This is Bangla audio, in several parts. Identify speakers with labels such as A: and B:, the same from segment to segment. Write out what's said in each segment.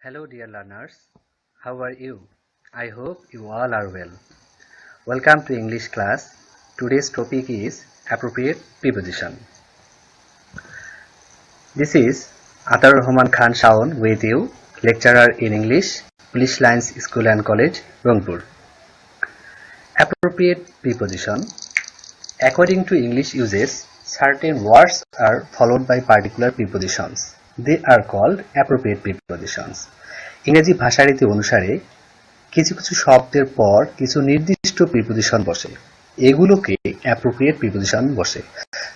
A: Hello dear learners, how are you? I hope you all are well. Welcome to English class. Today's topic is appropriate preposition. This is Atar Rahman Khan Shaun with you, lecturer in English, Polish Lines School and College, Rangpur. Appropriate preposition. According to English uses, certain words are followed by particular prepositions. They are called appropriate prepositions. ইংরেজি ভাষারীতি অনুসারে কিছু কিছু শব্দের পর কিছু নির্দিষ্ট প্রিপোজিশন বসে, এগুলোকে অ্যাপ্রোপ্রিয়েট প্রিপোজিশন বসে।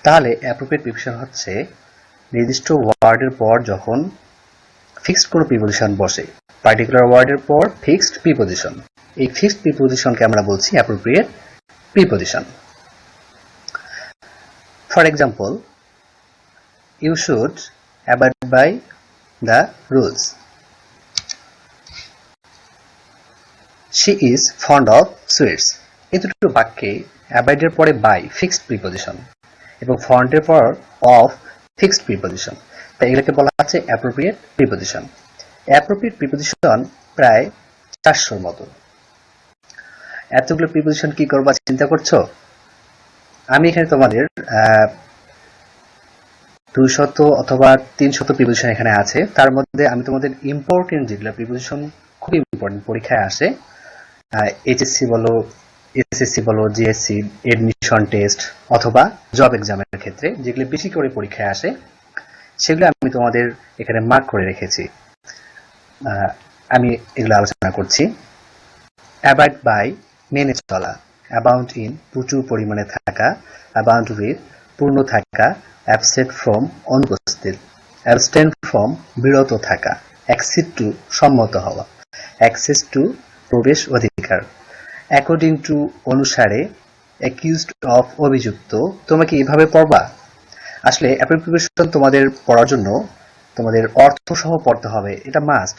A: তাহলে অ্যাপ্রোপ্রিয়েট প্রিপোজিশন হচ্ছে নির্দিষ্ট ওয়ার্ডের পর যখন ফিক্সড কোনো প্রিপোজিশন বসে, পার্টিকুলার ওয়ার্ডের পর ফিক্সড প্রিপোজিশন, এই ফিক্সড প্রিপোজিশনকে আমরা বলছি appropriate preposition. For example, you should abide by the rules. She is fond of sweets. এই দুটো বাক্যে abide এর পরে by ফিক্সড প্রিপোজিশন এবং fond এর পর of ফিক্সড প্রিপোজিশন, তাই এগুলোকে বলা হচ্ছে অ্যাপ্রোপ্রিয়েট প্রিপোজিশন। অ্যাপ্রোপ্রিয়েট প্রিপোজিশন প্রায় 400-র মতো। এতগুলো প্রিপোজিশন কি করবা চিন্তা করছো? আমি এখানে তোমাদের 200 অথবা 300 প্রিপোজিশন এখানে আছে। তার মধ্যে আমি তোমাদের ইম্পর্টেন্ট যেগুলো প্রিপোজিশন খুব ইম্পর্টেন্ট, পরীক্ষায় আসে, এইচএসসি বলো, এসএসসি বলো, জিএসসি, এডমিশন টেস্ট অথবা জব এক্সামের ক্ষেত্রে যেগুলো বেশি করে পরীক্ষায় আসে, সেগুলো আমি তোমাদের এখানে মার্ক করে রেখেছি। আমি এগুলো আলোচনা করছি। অ্যাবাইড বাই মেনে চলা, অ্যাবাউন্ড ইন প্রচুর পরিমাণে থাকা, অ্যাবাউন্ড উইথ পূর্ণ থাকা, অ্যাবসেন্ট ফ্রম অনুপস্থিত, অ্যাবস্টেন্ট ফ্রম বিরত থাকা, অ্যাক্সিড টু সম্মত হওয়া, অ্যাক্সেস টু প্রবেশ অধিকার, অ্যাকর্ডিং টু অনুসারে, অ্যাকিউজড অফ অভিযুক্ত। তোমরা কি এভাবে পড়বা? আসলে অ্যাপ্রোপ্রিয়েট প্রিপোজিশন তোমাদের পড়ার জন্য তোমাদের অর্থ সহ পড়তে হবে, এটা মাস্ট।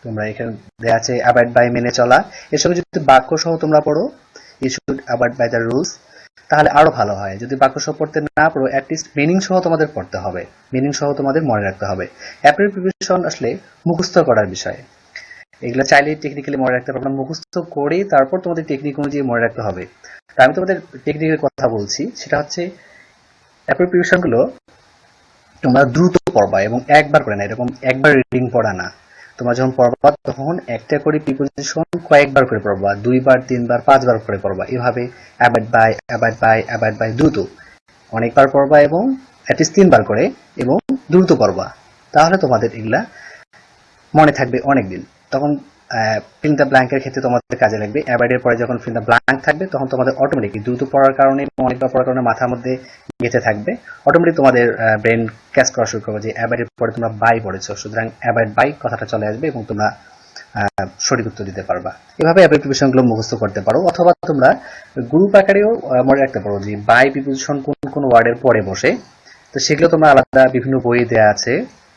A: তোমরা এখানে দেয়া আছে অ্যাবাইড বাই মেনে চলা, এর সঙ্গে যদি বাক্য সহ তোমরা পড়ো you should abide by the rules, তাহলে আরো ভালো হয়। যদি বাক্য সহ পড়তে না পারো, অ্যাটলিস্ট মিনিং সহ তোমাদের পড়তে হবে, মিনিং সহ তোমাদের মনে রাখতে হবে। অ্যাপ্রোপ্রিয়েট প্রিপোজিশন আসলে মুখস্থ করার বিষয়, এগুলো চাইলে টেকনিক্যালি মনে রাখতে পারবে না, মুখস্থ করে তারপর তোমাদের টেকনিক অনুযায়ী মনে রাখতে হবে। তা আমি তোমাদের টেকনিকের কথা বলছি, সেটা হচ্ছে অ্যাপ্রোপ্রিয়েট প্রিপোজিশনগুলো তোমরা দ্রুত পড়বা এবং একবার করে না, এরকম একবার রিডিং পড়া না। তোমরা যখন পড়বা তখন একটা করে প্রিপোজিশন কয়েকবার করে পড়বা, 2বার 3বার 5বার করে পড়বা। এভাবে abide by abide by abide by দ্রুত অনেকবার পড়বা এবং অ্যাটলিস্ট 3বার করে এবং দ্রুত পড়বা, তাহলে তোমাদের এগুলা মনে থাকবে অনেকদিন। তখন ফিল দ্য ব্ল্যাঙ্কের ক্ষেত্রে তোমাদের কাজে লাগবে। অ্যাবাইড এর পরে যখন ফিল দ্য ব্ল্যাঙ্ক থাকবে তখন তোমাদের অটোমেটিকলি দ্রুত পড়ার কারণে এবং অনেকবার পড়ার কারণে মাথার মধ্যে গেঁথে থাকবে, অটোমেটিক তোমাদের ব্রেন ক্যাচ করা শুরু করবে যে অ্যাবাইড এর পরে তোমরা বাই পড়েছো, সুতরাং অ্যাবাইড বাই কথাটা চলে আসবে এবং তোমরা সঠিক উত্তর দিতে পারবা। এভাবে অ্যাপ্রোপ্রিয়েট প্রিপোজিশনগুলো মুখস্থ করতে পারো, অথবা তোমরা গ্রুপ আকারেও মনে রাখতে পারো যে বাই প্রিপোজিশন কোন কোন ওয়ার্ডের পরে বসে। তো সেগুলো তোমরা আলাদা বিভিন্ন বইয়ে দেওয়া আছে,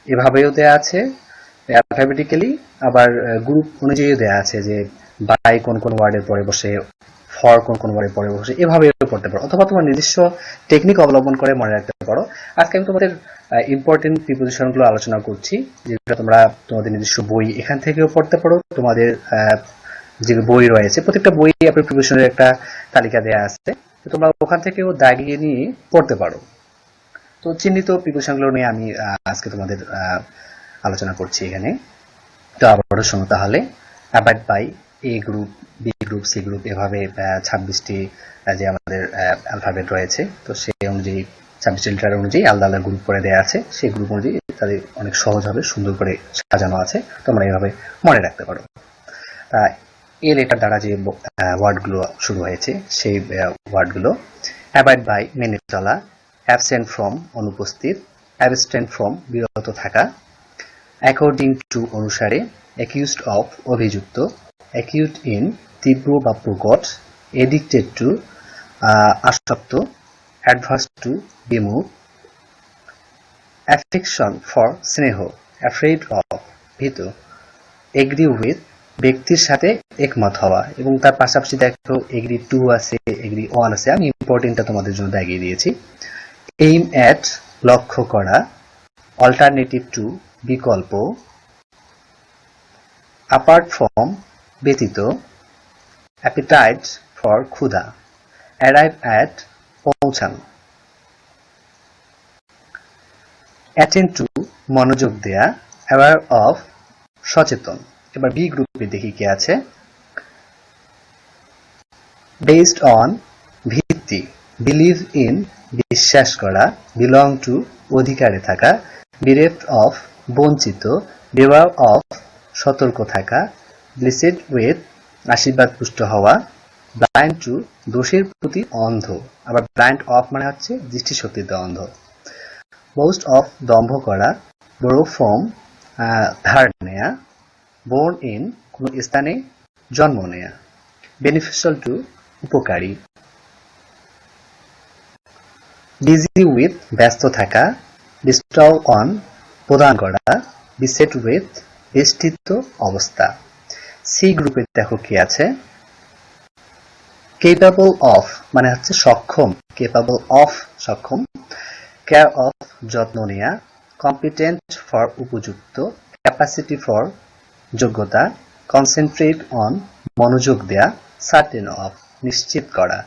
A: এভাবেও দেওয়া আছে অ্যালফাবেটিক্যালি, আবার গ্রুপ অনুযায়ী দেওয়া আছে যে বাই কোন কোন ওয়ার্ডের পরে বসে, ফর কোন কোন ওয়ার্ডের পরে বসে, এভাবে পড়তে পারো, অথবা তোমার নিজস্ব টেকনিক অবলম্বন করে মনে রাখতে পারো। আজকে আমি তোমাদের ইম্পর্টেন্ট প্রিপোজিশনগুলো আলোচনা করছি, যেগুলো তোমরা তোমাদের নিজস্ব বই এখান থেকেও পড়তে পারো। তোমাদের যে বই রয়েছে, প্রত্যেকটা বই আপনার প্রিপোজিশনের একটা তালিকা দেওয়া আছে, তোমরা ওখান থেকেও দাগিয়ে নিয়ে পড়তে পারো। তো চিহ্নিত প্রিপোজিশনগুলো নিয়ে আমি আজকে তোমাদের আলোচনা করছি এখানে। তো আবারও শোনো তাহলে। Abide by A group, B group, C group, এভাবে 26টি যে আমাদের অ্যালফাবেট রয়েছে, তো সেই অনুযায়ী 26টি লেটার অনুযায়ী আলাদা আলাদা গ্রুপ করে দেওয়া আছে। সেই গ্রুপ অনুযায়ী তাদের অনেক সহজ হবে, সুন্দর করে সাজানো আছে, তোমরা এইভাবে মনে রাখতে পারো। এ লেটার দ্বারা যে ওয়ার্ডগুলো শুরু হয়েছে সেই ওয়ার্ডগুলো: অ্যাবাইড বাই মেনে চলা, অ্যাবসেন্ট ফ্রম অনুপস্থিত, অ্যাবস্টেন্ট ফ্রম বিরত থাকা, অ্যাকর্ডিং টু অনুসারে, অ্যাকিউজড অফ অভিযুক্ত, অ্যাকিউট ইন তীব্র বা প্রকট, এডিক্টেড টু আসক্ত, অ্যাডভার্স টু বিমুখ, অ্যাফেকশন ফর স্নেহ, অ্যাফ্রেড অফ ভীত, এগ্রি উইথ ব্যক্তির সাথে একমত হওয়া, এবং তার পাশাপাশি দেখো এগ্রি টু আছে, এগ্রি অন আছে, আমি ইম্পর্টেন্টটা তোমাদের জন্য দেখিয়ে দিয়েছি। এইম অ্যাট লক্ষ্য করা, অল্টারনেটিভ টু বিকল্প, অ্যাপার্ট ফ্রম ব্যতীত, অ্যাপিটাইট ফর ক্ষুধা, অ্যারাইভ অ্যাট পৌঁছানো, অ্যাটেন্ড টু মনোযোগ দেয়া, অ্যাওয়ার অফ সচেতন। এবার বি গ্রুপে দেখি কি আছে। বেসড অন ভিত্তি, বিলিভ ইন বিশ্বাস করা, বিলং টু অধিকারে থাকা, বিরেভড অফ বঞ্চিত, বেওয়ার অফ সতর্ক থাকা, ব্লেসেড উইথ আশীর্বাদ পুষ্ট হওয়া, ব্লাইন্ড টু দোষের প্রতি অন্ধ। আবার ব্লাইন্ড অফ মানে হচ্ছে দৃষ্টিশক্তিতে অন্ধ। বোস্ট অফ দম্ভ করা, বড় ফ্রম ধার নেয়া, বোর্ন ইন কোনো স্থানে জন্ম নেয়া, বেনিফিশিয়াল টু উপকারী, বিজি উইথ ব্যস্ত থাকা, বিস্টল অন প্রদান করা, বিসেট উইথ বেষ্টিত অবস্থা। সি গ্রুপে দেখো কি আছে। কেপাবল অফ মানে হচ্ছে সক্ষম, কেপাবল অফ সক্ষম, কেয়ার অফ যত্ন নেয়া, কম্পিটেন্ট ফর উপযুক্ত, ক্যাপাসিটি ফর যোগ্যতা, কনসেন্ট্রেট অন মনোযোগ দেয়া, সার্টেন অফ নিশ্চিত করা।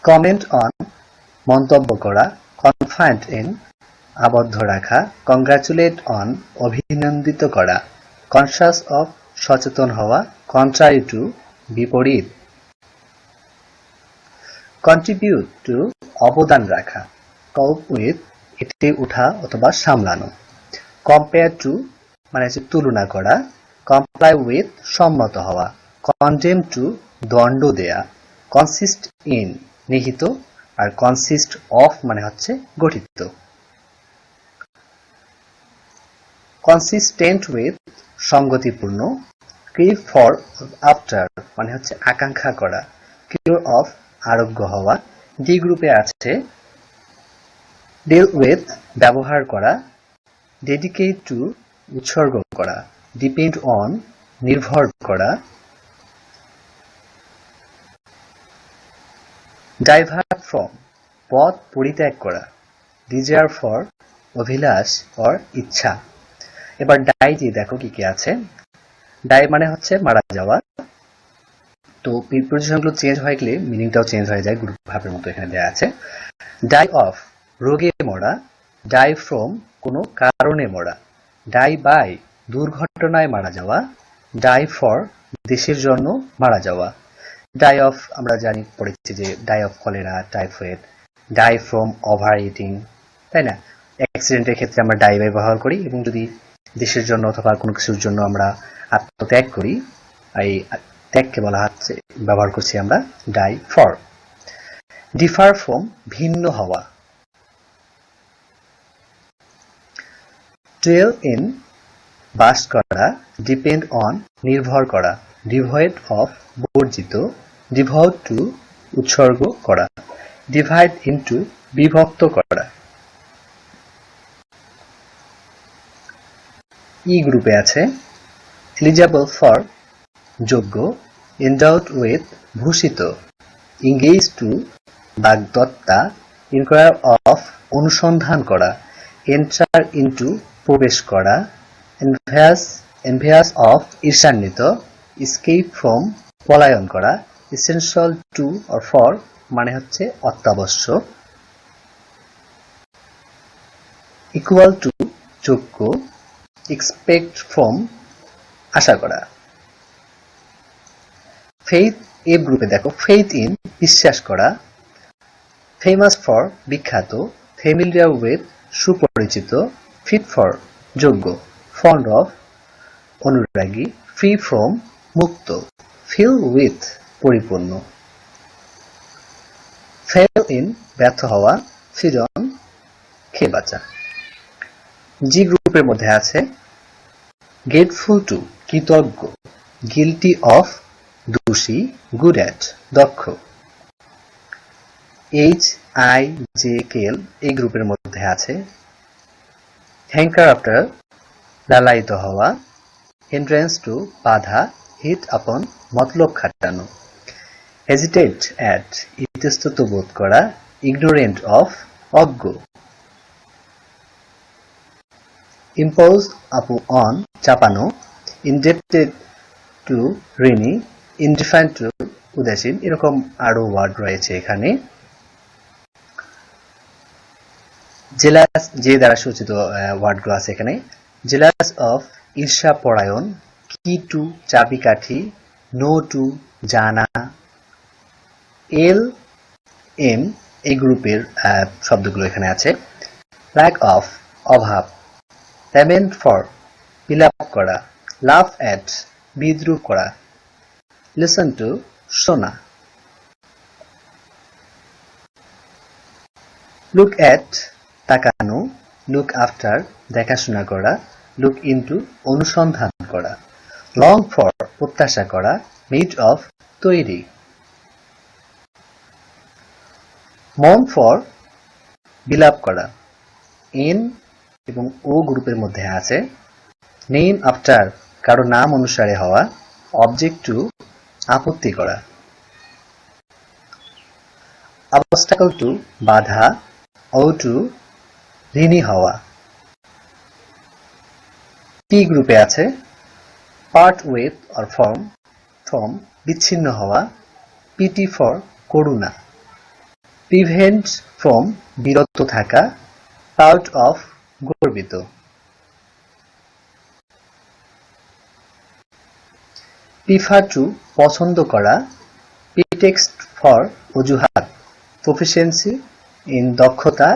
A: কমেন্ট অন মন্তব্য করা, কনফাইন্ড ইন আবদ্ধ রাখা, কংগ্রাচুলেট অন অভিনন্দিত করা, কনসাস অফ সচেতন হওয়া, কন্ট্রারি টু বিপরীত, কন্ট্রিবিউট টু অবদান রাখা, কপ উইথ এটি উঠা অথবা সামলানো, কম্পেয়ার টু মানে হচ্ছে তুলনা করা, কমপ্লাই উইথ সম্মত হওয়া, কন্ডেম টু দণ্ড দেয়া, কনসিস্ট ইন নিহিত, আর কনসিস্ট অফ মানে হচ্ছে গঠিত। কনসিস্টেন্ট উইথ সঙ্গতিপূর্ণ, ক্রিভ ফর আফটার মানে হচ্ছে আকাঙ্ক্ষা করা, কিউর অফ আরোগ্য হওয়া। ডি গ্রুপে আছে ডিল উইথ ব্যবহার করা, ডেডিকেট টু উৎসর্গ করা, ডিপেন্ড অন নির্ভর করা, ডাইভার্ট ফ্রম পথ পরিত্যাগ করা, ডিজায়ার ফর অভিলাষ অর ইচ্ছা। এবার ডাই দিয়ে দেখো কি কি আছে। ডাই মানে হচ্ছে মারা যাওয়া। তো প্রিপোজিশনগুলো চেঞ্জ হয়ে গেলে মিনিংটাও চেঞ্জ হয়ে যায়, গ্রুপ ভাবের মতো এখানে দেওয়া আছে। ডাই অফ রোগে মরা, ডাই ফ্রম কোনো কারণে মরা, ডাই বাই দুর্ঘটনায় মারা যাওয়া, ডাই ফর দেশের জন্য মারা যাওয়া। ডাই অফ আমরা জানি পড়েছি যে die of cholera, typhoid, die from overeating, তাই না? অ্যাক্সিডেন্টের ক্ষেত্রে আমরা ডাই ব্যবহার করি, এবং যদি দেশের জন্য অথবা কোনো কিছুর জন্য আমরা আত্মত্যাগ করি, এই ত্যাগকে বলা হচ্ছে ব্যবহার করছি আমরা ডাই ফর। ডিফার ফ্রম ভিন্ন হওয়া, ডুয়েল ইন বাস করা, ডিপেন্ড অন নির্ভর করা, ডিভয়েড অফ বর্জিত, ডিভোট টু উৎসর্গ করা, ডিভাইড ইনটু বিভক্ত করা। ই গ্রুপে আছে এলিজিবল ফর যোগ্য, এন্ডাউড উইথ ভূষিত, ইংগেজ টু বাগদত্তা, ইনকোয়ার অফ অনুসন্ধান করা, এন্টার ইনটু প্রবেশ করা, এনভিয়াস অফ ঈর্ষান্বিত, স্কেপ ফ্রম পলায়ন করা, এসেনশিয়াল টু অর ফর মানে হচ্ছে অত্যাবশ্যক, ইকুয়াল টু যোগ্য, এক্সপেক্ট ফ্রম আশা করা। ফেইথ এ গ্রুপে দেখো, ফেইথ ইন বিশ্বাস করা, ফেমাস ফর বিখ্যাত, ফ্যামিলিয়ার উইথ সুপরিচিত, ফিট ফর যোগ্য, ফন্ড অফ অনুরাগী, ফ্রি ফ্রম মুক্ত, ফিল উইথ পরিপূর্ণ। ফেল ইন ব্যর্থ হওয়া, ফিড অন খেয়ে বাঁচা। জি গ্রুপের মধ্যে আছে গ্রেটফুল টু কৃতজ্ঞ, গিলটি অফ দোষী, গুড অ্যাট দক্ষ। এইচ আই জে কেল এই গ্রুপের মধ্যে আছে হ্যাঙ্কার আফটার লালায়িত হওয়া, হিন্ড্রেন্স টু বাধা, হিট আপন মতলব খাটানো, হেজিটেট অ্যাট ইতস্তত বোধ করা, ইগনোরেন্ট অফ অজ্ঞ। ইম্পোজ অন চাপানো, ইনডেপ্টেড টু ঋণী, ইনডিফারেন্ট টু উদাসীন, এরকম আরো ওয়ার্ড রয়েছে এখানে। জেলাস যে দ্বারা সূচিত ওয়ার্ডগুলো আছে এখানে। জেলাস অফ ঈর্ষা পরায়ণ, কি টু চাবিকাঠি, নো টু জানা, এল এম এই গ্রুপের শব্দগুলো এখানে আছে। ল্যাক অফ অভাব, ল্যামেন্ট ফর বিলাপ করা, লাভ অ্যাট বিদ্রুপ করা, লিসন টু শোনা, লুক অ্যাট তাকানো, লুক আফটার দেখাশোনা করা, লুক ইনটু অনুসন্ধান করা, লং ফর প্রত্যাশা করা, মেড অফ তৈরি, মর্ন ফর বিলাপ করা, এন এবং ও গ্রুপের মধ্যে আছে। নেম আফটার কারো নাম অনুসারে হওয়া, অবজেক্ট টু আপত্তি করা, অবস্টাকল টু বাধা, ও টু ঋণী হওয়া। পি গ্রুপে আছে পার্ট উইথ অর ফর্ম বিচ্ছিন্ন হওয়া, PT for Karuna, prevent from বিরত থাকা, প্রাউড অফ গর্বিত। প্রিফার টু পছন্দ করা, প্রিটেক্সট ফর অজুহাত, প্রফিসিয়েন্সি ইন দক্ষতা,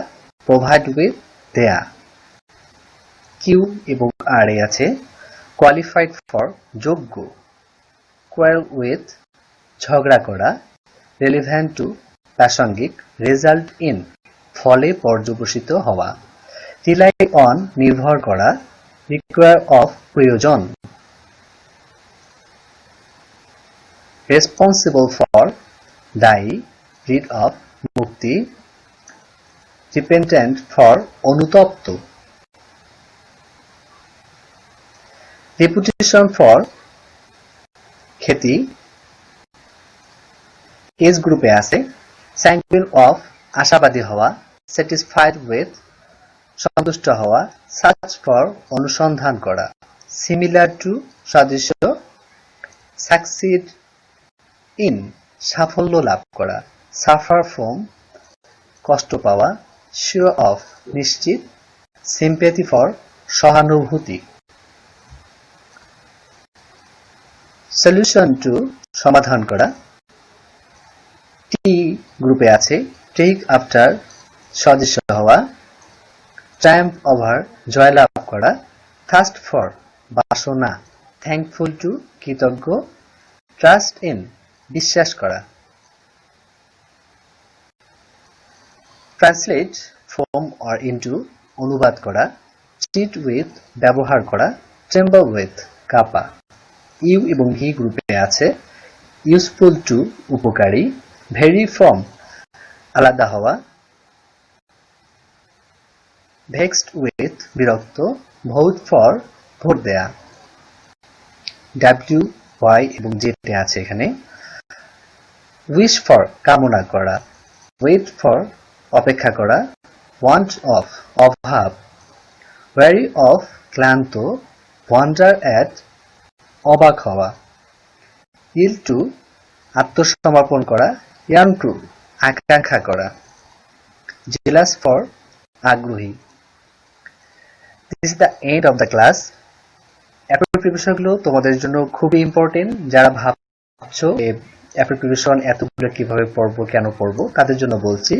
A: প্রোভাইড উইথ দেয়া। কিউ এবং আর এ আছে কোয়ালিফাইড ফর যোগ্য, কোয়ারেল উইথ ঝগড়া করা, রেলিভেন্ট টু প্রাসঙ্গিক, রেজাল্ট ইন ফলে পর্যবসিত হওয়া, রিলাই অন নির্ভর করা, রিকোয়ার অফ প্রয়োজন, রেসপন্সিবল ফর দায়ী, রিড অফ মুক্তি, রিপেন্টেন্ট ফর অনুতপ্ত, রেপুটেশন ফর খ্যাতি। এজ গ্রুপে আছে স্যাঙ্কুইল অফ আশাবাদী হওয়া, স্যাটিসফাইড উইথ সন্তুষ্ট হওয়া, সার্চ ফর অনুসন্ধান করা, সিমিলার টু সদৃশ, সাকসিড ইন সাফল্য লাভ করা, সাফার ফ্রম কষ্ট পাওয়া, শিওর অফ নিশ্চিত, সিম্প্যাথি ফর সহানুভূতি, সলিউশন টু সমাধান করা। টি গ্রুপে আছে টেক আফটার সদৃশ হওয়া, ট্রায়াম্ফ ওভার জয়লাভ করা, থার্স্ট ফর বাসনা, থ্যাঙ্কফুল টু কৃতজ্ঞ, ট্রাস্ট ইন বিশ্বাস করা। ট্রান্সলেট ফ্রম অর ইনটু অনুবাদ করা, ট্রিট উইথ ব্যবহার করা, ট্রেম্বল উইথ কাঁপা। ইউ এবং ভি গ্রুপে আছে ইউজফুল টু উপকারী, ভেরি ফ্রম আলাদা হওয়া, ভেক্সড উইথ বিরক্ত, ভোট ফর ভোট দেয়া। ডাব্লিউ ওয়াই এবং জেড আছে এখানে উইশ ফর কামনা করা, ওয়েট ফর অপেক্ষা করা, ওয়ান্ট অফ অভাব, ওয়ারি অফ ক্লান্ত, ওয়ান্ডার অ্যাট অবাক হওয়া, ইল টু আত্মসমর্পণ করা, ইয়াং টু আকাঙ্ক্ষা করা, জেলাস ফর আগ্রহী। This is the end of the class. Appropriate প্রিপারেশনগুলো তোমাদের জন্য খুবই ইম্পর্টেন্ট। যারা ভাবছো অ্যাপ্রোপ্রিয়েট প্রিপারেশন এতগুলো কিভাবে পড়বো, কেন পড়বো, তাদের জন্য বলছি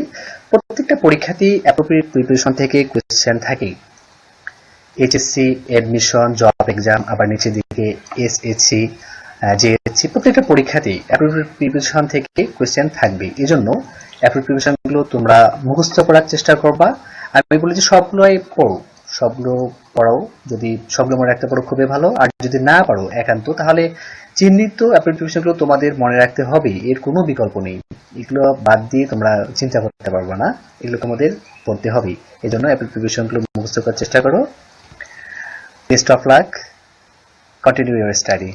A: প্রত্যেকটা পরীক্ষাতেই অ্যাপ্রোপ্রিয়েট প্রিপারেশন থেকে কোয়েশ্চেন থাকেই। এইচএসসি, এডমিশন, জব এক্সাম, আবার নিচের দিকে এসএসসি, জেএসসি, প্রত্যেকটা পরীক্ষাতেই অ্যাপ্রোপ্রিয়েট প্রিপারেশন থেকে কোয়েশ্চেন থাকবে। এই জন্য অ্যাপ্রোপ্রিয়েট প্রিপারেশনগুলো তোমরা মুখস্থ করার চেষ্টা করবা। আমি বলি যে সবগুলোই পড়ো, সবগুলো পড়াও। যদি সবগুলো মনে রাখতে পারো খুবই ভালো, আর যদি না পারো একান্ত, তাহলে চিহ্নিত অ্যাপ্রোপ্রিয়েট প্রিপারেশনগুলো তোমাদের মনে রাখতে হবে, এর কোনো বিকল্প নেই। এগুলো বাদ দিয়ে তোমরা চিন্তা করতে পারবে না, এগুলো তোমাদের পড়তে হবে। এই জন্য অ্যাপ্রোপ্রিয়েট প্রিপারেশনগুলো মুখস্থ করার চেষ্টা করো। Best of luck. Continue your study.